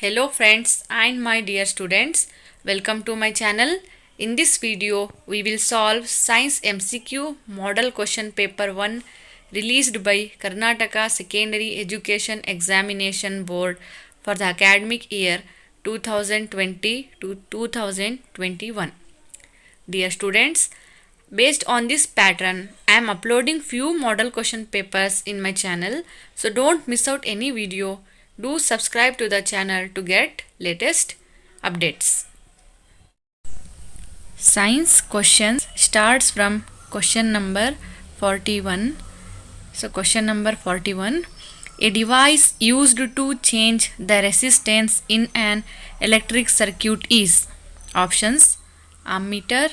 Hello friends and my dear students, welcome to my channel. In this video, we will solve Science MCQ Model Question Paper 1 released by Karnataka Secondary Education Examination Board for the academic year 2020 to 2021. Dear students, based on this pattern, I am uploading few model question papers in my channel, so don't miss out any video. Do subscribe to the channel to get latest updates. Science questions starts from question number 41. So question number 41. A device used to change the resistance in an electric circuit is options ammeter,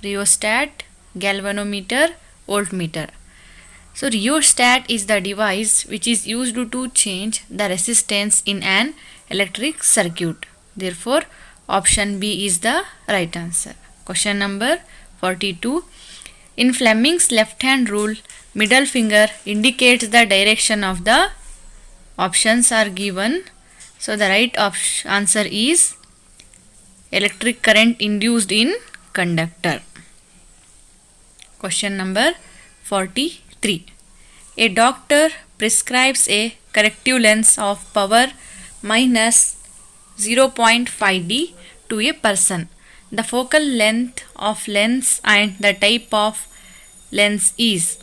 rheostat, galvanometer, voltmeter. So rheostat is the device which is used to change the resistance in an electric circuit. Therefore, option B is the right answer. Question number 42. In Fleming's left-hand rule, middle finger indicates the direction of the options are given. So the right answer is electric current induced in conductor. Question number 43. A doctor prescribes a corrective lens of power minus 0.5D to a person. The focal length of lens and the type of lens is.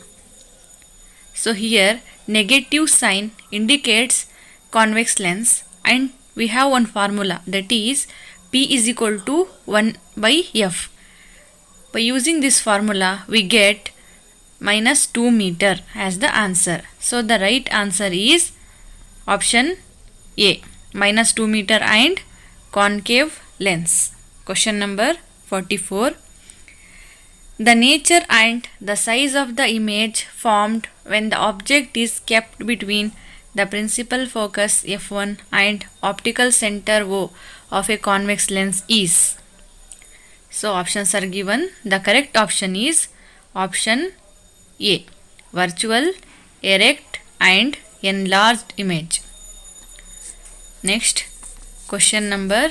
So here negative sign indicates convex lens and we have one formula, that is P is equal to 1 by F. By using this formula we get minus 2 meter as the answer. So the right answer is option A, minus 2 meter and concave lens. Question number 44. The nature and the size of the image formed when the object is kept between the principal focus f1 and optical center O of a convex lens is. So options are given. The correct option is option A, virtual, erect and enlarged image. Next, question number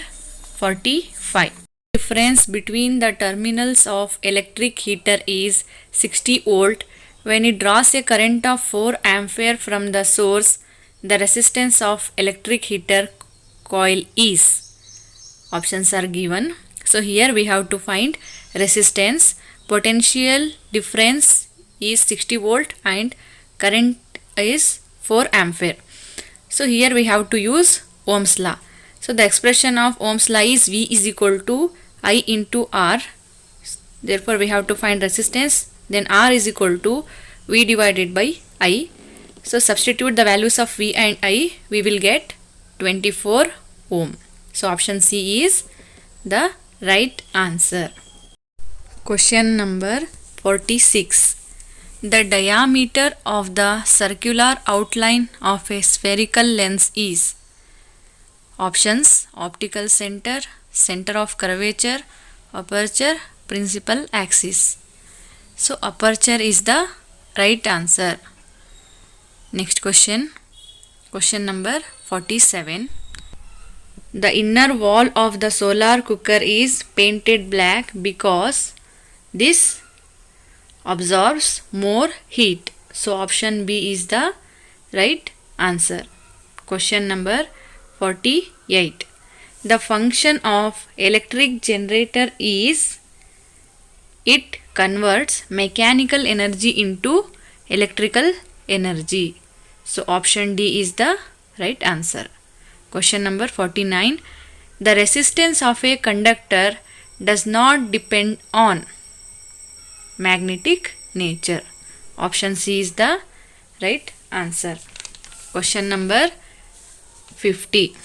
45. Difference between the terminals of electric heater is 60 volt. When it draws a current of 4 ampere from the source, the resistance of electric heater coil is. Options are given. So here we have to find resistance. Potential difference is 60 volt and current is 4 ampere. So here we have to use Ohm's law. So the expression of Ohm's law is V is equal to I into R. Therefore we have to find resistance. Then R is equal to V divided by I. So substitute the values of V and I. We will get 24 ohm. So option C is the right answer. Question number 46. The diameter of the circular outline of a spherical lens is. Options optical center, center of curvature, aperture, principal axis. So aperture is the right answer. Next question. Question number 47. The inner wall of the solar cooker is painted black because this absorbs more heat. So option B is the right answer. Question number 48. The function of electric generator is it converts mechanical energy into electrical energy. So option D is the right answer. Question number 49. The resistance of a conductor does not depend on magnetic nature. Option C is the right answer. Question number 50.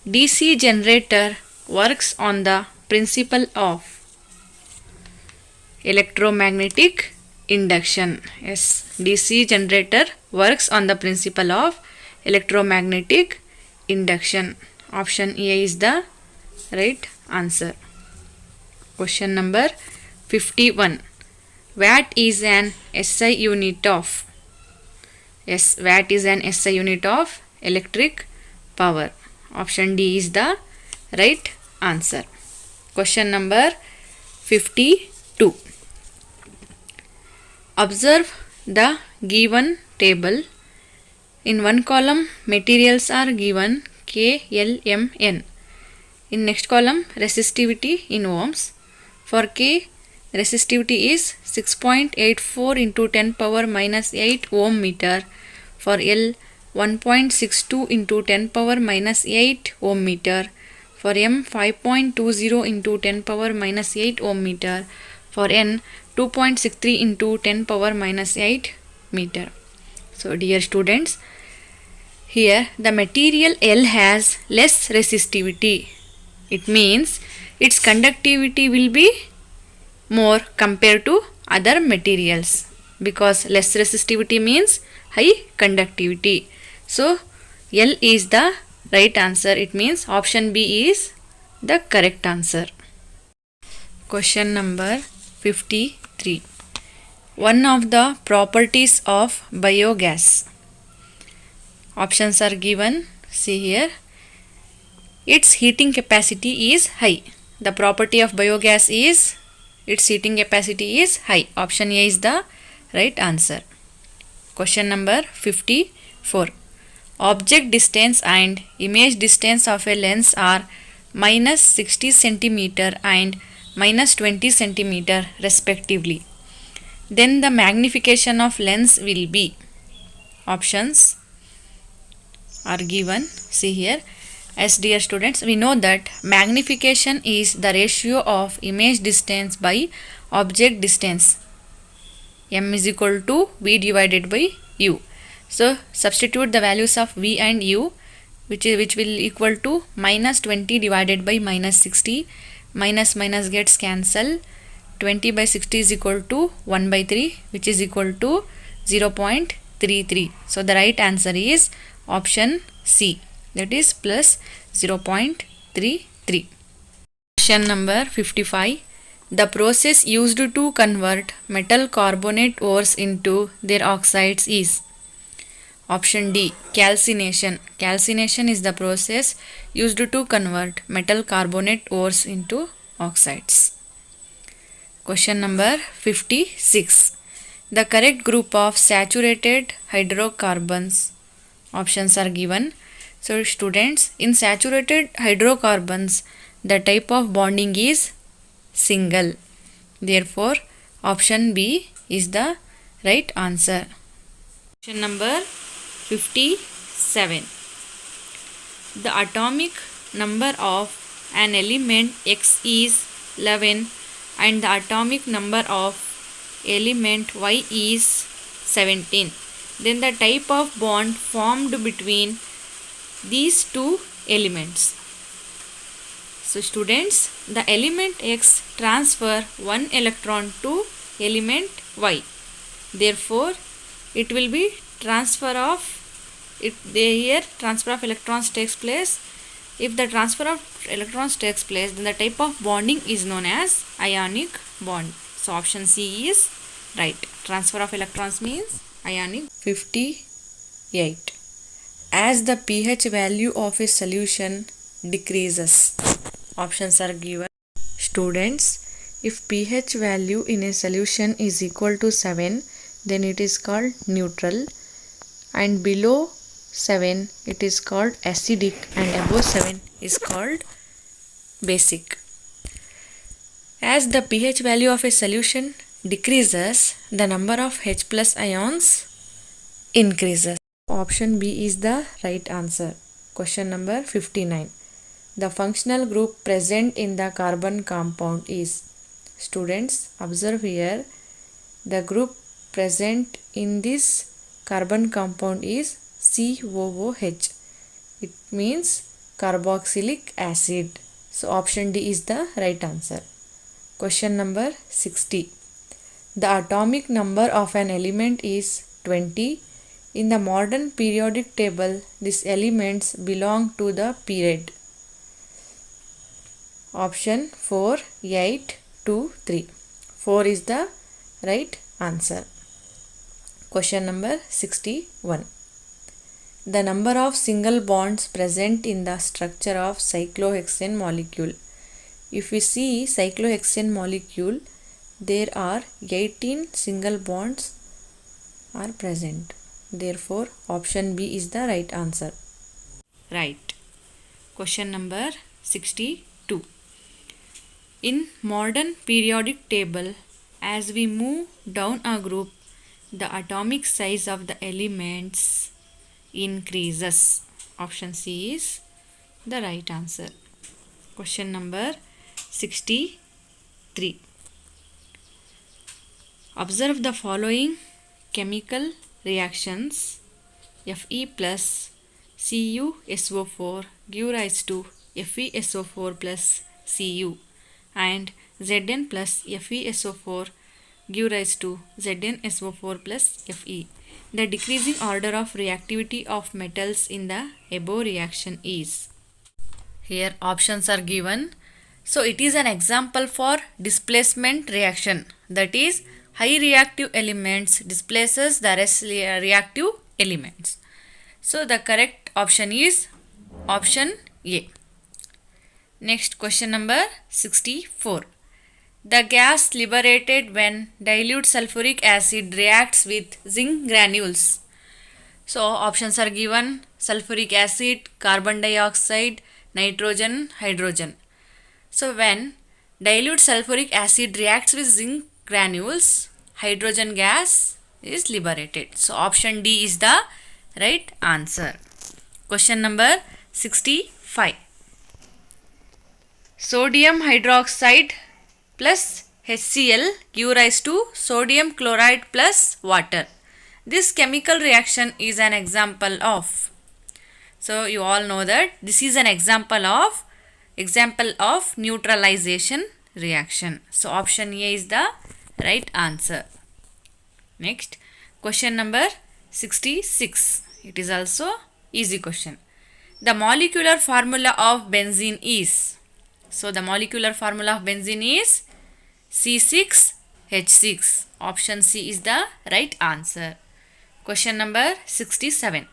DC generator works on the principle of electromagnetic induction. Yes, DC generator works on the principle of electromagnetic induction. Option A is the right answer. Question number 51. Watt is an SI unit of. Yes, watt is an SI unit of electric power. Option D is the right answer. Question number 52. Observe the given table. In one column, materials are given K, L, M, N. In next column, resistivity in ohms. For K, resistivity is 6.84 into 10 power minus 8 ohm meter. For L, 1.62 into 10 power minus 8 ohm meter. For M, 5.20 into 10 power minus 8 ohm meter. For N, 2.63 into 10 power minus 8 meter. So dear students, here the material L has less resistivity. It means its conductivity will be more compared to other materials, because less resistivity means high conductivity. So L is the right answer. It means option B is the correct answer. Question number 53. One of the properties of biogas. Options are given. See here. Its heating capacity is high. The property of biogas is its heating capacity is high. Option A is the right answer. Question number 54. Object distance and image distance of a lens are minus 60 cm and minus 20 cm respectively. Then the magnification of lens will be. Options are given. See here. As dear students, we know that magnification is the ratio of image distance by object distance. M is equal to V divided by U. So substitute the values of V and U, which will equal to minus 20 divided by minus 60. Minus minus gets cancelled. 20 by 60 is equal to 1 by 3, which is equal to 0.33. So the right answer is option C, that is plus 0.33. Question number 55. The process used to convert metal carbonate ores into their oxides is. Option D, calcination. Calcination is the process used to convert metal carbonate ores into oxides. Question number 56. The correct group of saturated hydrocarbons. Options are given. So students, in saturated hydrocarbons, the type of bonding is single. Therefore, option B is the right answer. Question number 57. The atomic number of an element X is 11 and the atomic number of element Y is 17. Then the type of bond formed between these two elements. So students, the element X transfer one electron to element Y. Therefore, it will be transfer of here transfer of electrons takes place. If the transfer of electrons takes place, then the type of bonding is known as ionic bond. So option C is right. Transfer of electrons means ionic. 58. As the pH value of a solution decreases. Options are given. Students, if pH value in a solution is equal to 7, then it is called neutral, and below 7 it is called acidic, and above 7 is called basic. As the pH value of a solution decreases, the number of H plus ions increases. Option B is the right answer. Question number 59. The functional group present in the carbon compound is. Students, observe here. The group present in this carbon compound is COOH. It means carboxylic acid. So option D is the right answer. Question number 60. The atomic number of an element is 20. In the modern periodic table, these elements belong to the period. Option 4, 8, 2, 3. 4 is the right answer. Question number 61. the number of single bonds present in the structure of cyclohexane molecule. If we see cyclohexane molecule, there are 18 single bonds are present. Therefore, option B is the right answer. Right. Question number 62. In modern periodic table, as we move down a group, the atomic size of the elements increases. Option C is the right answer. Question number 63. Observe the following chemical reactions. Fe plus CuSO4 give rise to FeSO4 plus Cu, and Zn plus FeSO4 give rise to ZnSO4 plus Fe. The decreasing order of reactivity of metals in the above reaction is. Here options are given. So it is an example for displacement reaction. That is, high reactive elements displaces the less reactive elements. So the correct option is option A. Next, question number 64. The gas liberated when dilute sulfuric acid reacts with zinc granules. So options are given: sulfuric acid, carbon dioxide, nitrogen, hydrogen. So when dilute sulfuric acid reacts with zinc granules, hydrogen gas is liberated. So option D is the right answer. Question number 65. Sodium hydroxide plus HCl give rise to sodium chloride plus water. This chemical reaction is an example of. So you all know that this is an example of neutralization reaction. So option A is the right answer. Next, question number 66. It is also easy question. The molecular formula of benzene is. So the molecular formula of benzene is C6H6. Option C is the right answer. Question number 67.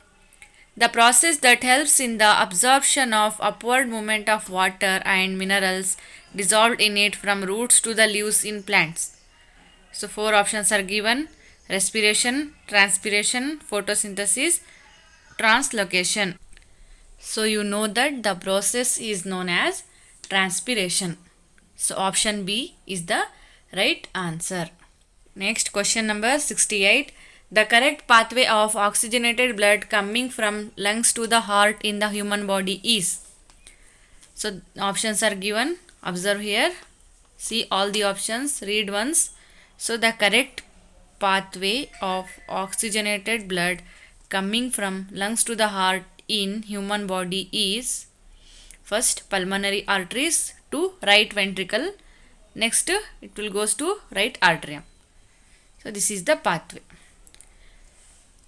The process that helps in the absorption of upward movement of water and minerals dissolved in it from roots to the leaves in plants. So 4 options are given: respiration, transpiration, photosynthesis, translocation. So you know that the process is known as transpiration. So option B is the right answer. Next, question number 68. The correct pathway of oxygenated blood coming from lungs to the heart in the human body is. So options are given. Observe here. See all the options. Read once. So the correct pathway of oxygenated blood coming from lungs to the heart in human body is: first, pulmonary arteries to right ventricle. Next, it will goes to right atrium. So this is the pathway.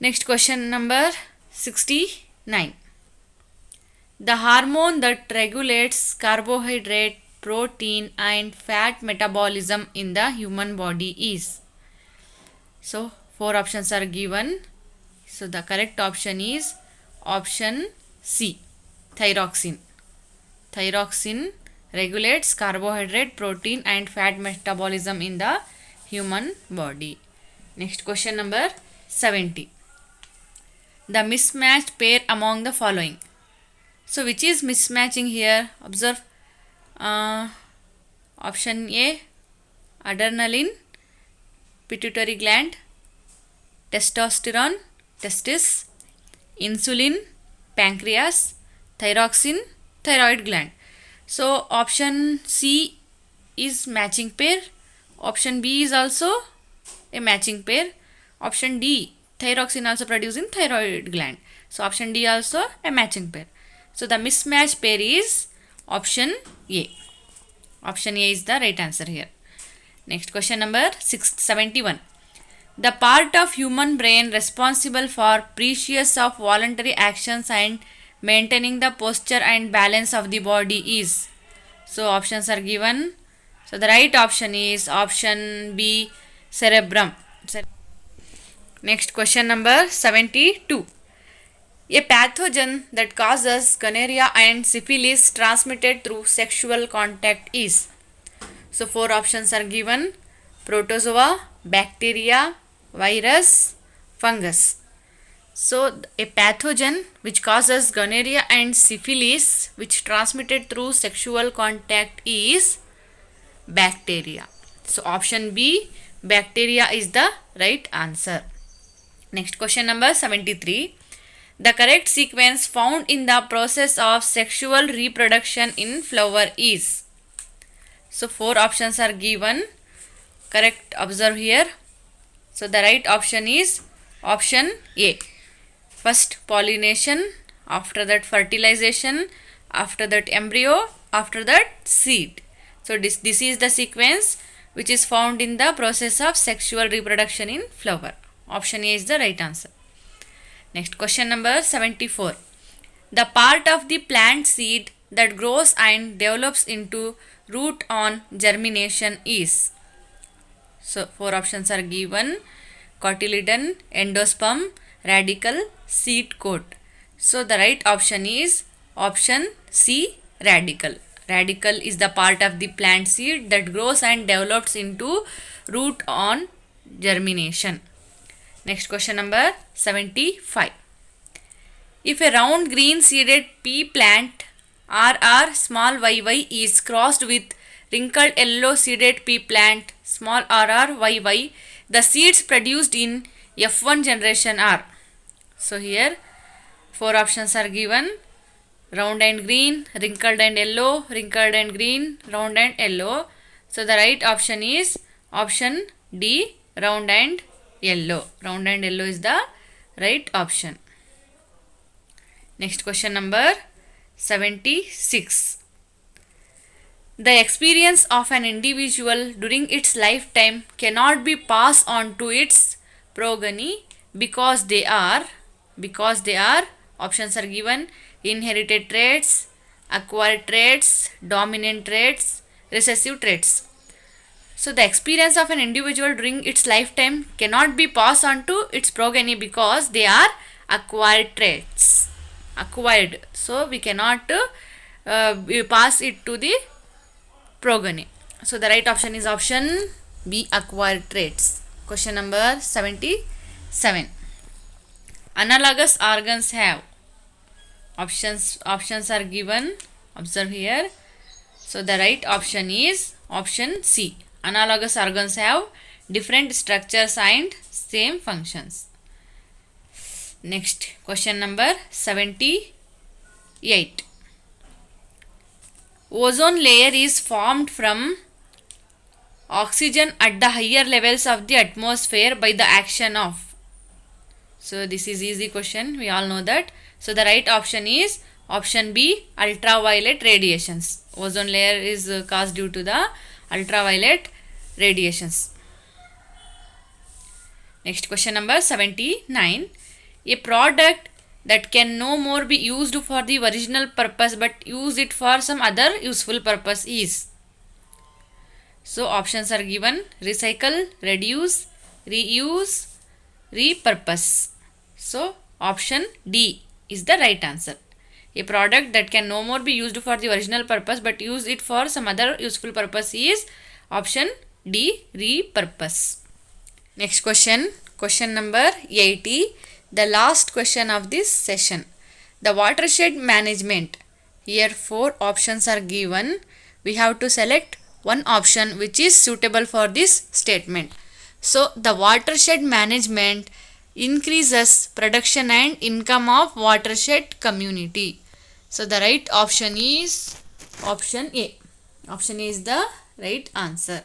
Next, question number 69. The hormone that regulates carbohydrate, protein and fat metabolism in the human body is. So 4 options are given. So the correct option is option C, thyroxine. Thyroxine regulates carbohydrate, protein and fat metabolism in the human body. Next, question number 70. The mismatched pair among the following. So which is mismatching here? Observe. Option A, adrenaline, pituitary gland, testosterone, testis, insulin, pancreas, thyroxine, thyroid gland. So option C is matching pair. Option B is also a matching pair. Option D, thyroxine also producing thyroid gland. So option D also a matching pair. So the mismatched pair is option A. Option A is the right answer here. Next, question number 71. The part of human brain responsible for precious of voluntary actions and maintaining the posture and balance of the body is. So options are given. So the right option is option B, cerebrum. Next, question number 72. A pathogen that causes gonorrhea and syphilis transmitted through sexual contact is. So four options are given: protozoa, bacteria, virus, fungus. So a pathogen which causes gonorrhea and syphilis which transmitted through sexual contact is bacteria. So option B, bacteria is the right answer. Next question number 73. The correct sequence found in the process of sexual reproduction in flower is. So four options are given. Correct, observe here. So the right option is option A. First pollination, after that fertilization, after that embryo, after that seed. So this is the sequence which is found in the process of sexual reproduction in flower. Option A is the right answer. Next question number 74. The part of the plant seed that grows and develops into root on germination is. So four options are given: cotyledon, endosperm, radicle, seed coat. So the right option is option C, radicle. Radicle is the part of the plant seed that grows and develops into root on germination. Next question number 75. If a round green seeded pea plant RR small yy is crossed with wrinkled yellow seeded pea plant small rr yy, the seeds produced in F1 generation are. So here four options are given: round and green, wrinkled and yellow, wrinkled and green, round and yellow. So the right option is option D, round and yellow. Round and yellow is the right option. Next question number 76. The experience of an individual during its lifetime cannot be passed on to its progeny because they are options are given: inherited traits, acquired traits, dominant traits, recessive traits. So the experience of an individual during its lifetime cannot be passed on to its progeny because they are acquired traits. Acquired. So we cannot pass it to the progeny. So the right option is option B, acquired traits. Question number 77. Analogous organs have. Options are given. Observe here. So the right option is option C. Analogous organs have different structures and same functions. Next question number 78. Ozone layer is formed from oxygen at the higher levels of the atmosphere by the action of. So this is easy question, we all know that. So the right option is option B, ultraviolet radiations. Ozone layer is caused due to the ultraviolet radiations. Next question number 79. A product that can no more be used for the original purpose but use it for some other useful purpose is. So options are given: recycle, reduce, reuse, repurpose. So option D is the right answer. A product that can no more be used for the original purpose but use it for some other useful purpose is option D, repurpose. Next question, question number 80. The last question of this session. The watershed management. Here four options are given. We have to select one option which is suitable for this statement. So the watershed management increases production and income of watershed community. So the right option is option A. Option A is the right answer.